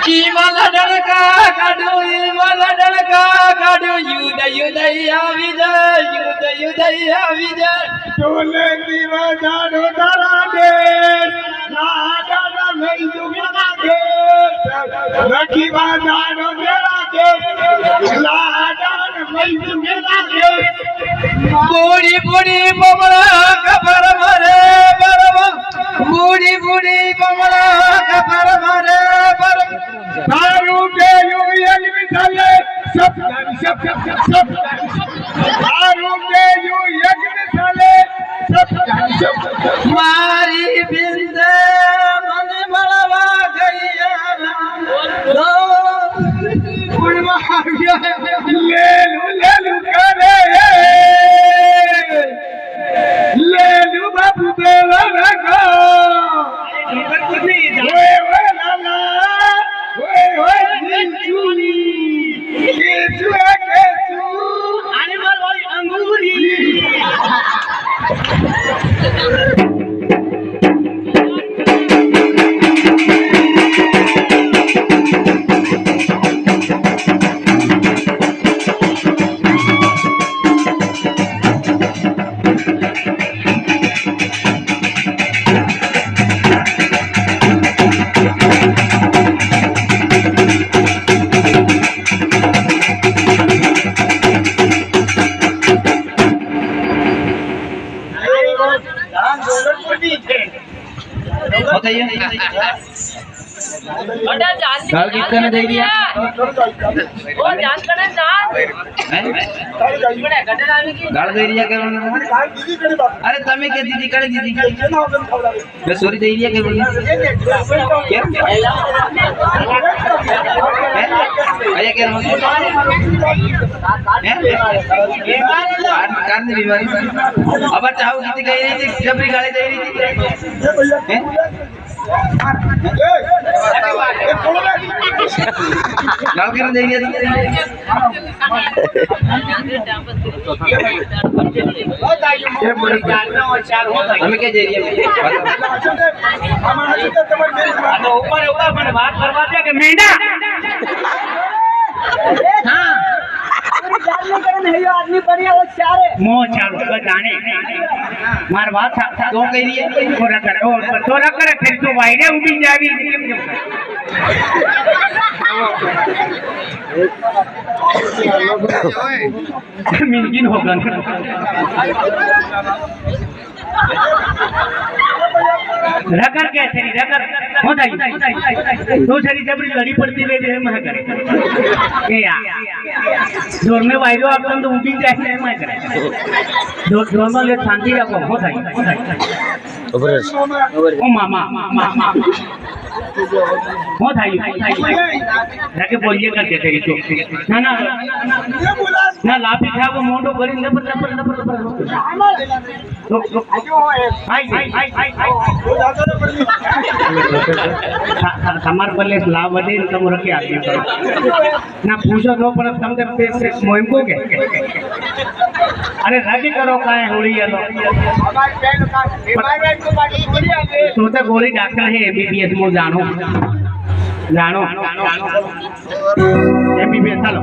ઈમાલા ડણકા કાઢો યુદ્ધ આવી જાય ટોલે દીવા જાડો તારા દેશ લાડા લઈ જુગના દેશ લખી બાજાડો મેરા દેશ લાડા લઈ જુગના દેશ બુડી બમણા ખબર મારે બરવા બુડી બમણા ખબર મારે તારું દેયું એક મિસાલે સબ તારું દેયું એક મિસાલે સબ મારી બિંદે મને મળવા ગયા ગુણમાં આવ્યા લેલું કરે લેલું બાપુ બેલા રગો ઓય લાલા ઓય જીજુની કેસુ આને માર અંગૂરી गाल कितने दे दिया वो जान करे जान गाल दे दिया के अरे तमे के दीदी करे दीदी मैं सॉरी दे दिया के आया के कान की बीमारी अब चाहू दीदी कह रही थी जबरी गाली दे रही थी गाल कर दे दिया हमें क्या दे दिया ऊपर मैंने बात करवा दिया कि मेंढा हाँ आदमी बढ़िया वो चारे मोह चारो जाने मार बात तो कह रही है थोड़ा करे फिर तो वाइडे उड़ी जावी मिनकिन होगा रगर कैसे रगर हो जाए तो शरीर जबरी लड़ी पड़ती है मैं करे ए यार जोर में वायरो आप तो उठी जाए मैं करे जोर में ले शांति रखो हो जाए ओ मामा हो जाए रखे बोलिए करके तेरी तो ना लाफी था वो मोटो करी लपर તમાર પલ્લે લાવ વધે ને તમે રખી આપી ના પૂછો તો પણ તમને મોહિમ કો કે અરે રાજી કરો કાય હોળી યાલો તો તો ગોળી ડાક્ટર હે એમબીબીએસ મો જાણો એમબીબીએસ ચાલો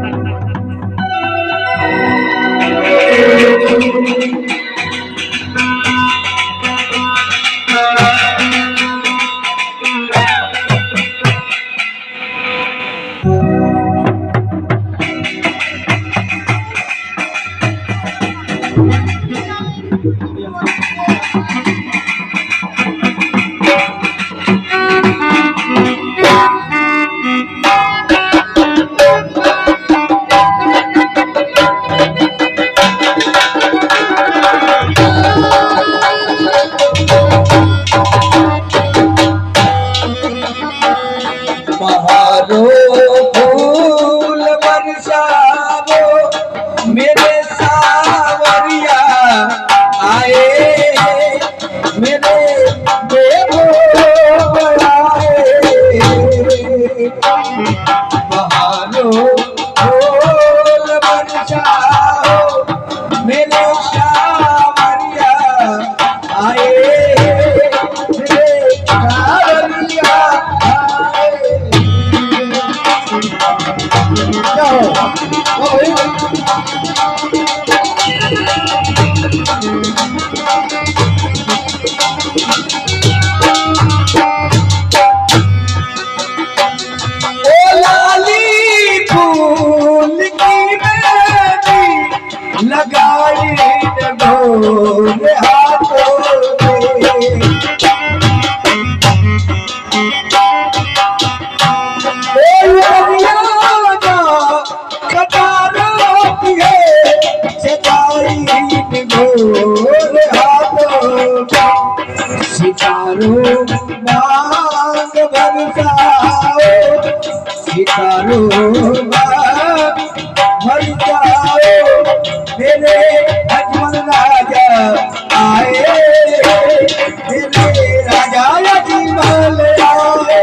मारो मांग बरसाओ सितारो मांग बरसाओ मेरे अजमल राजा आए मेरे राजा अजमल आए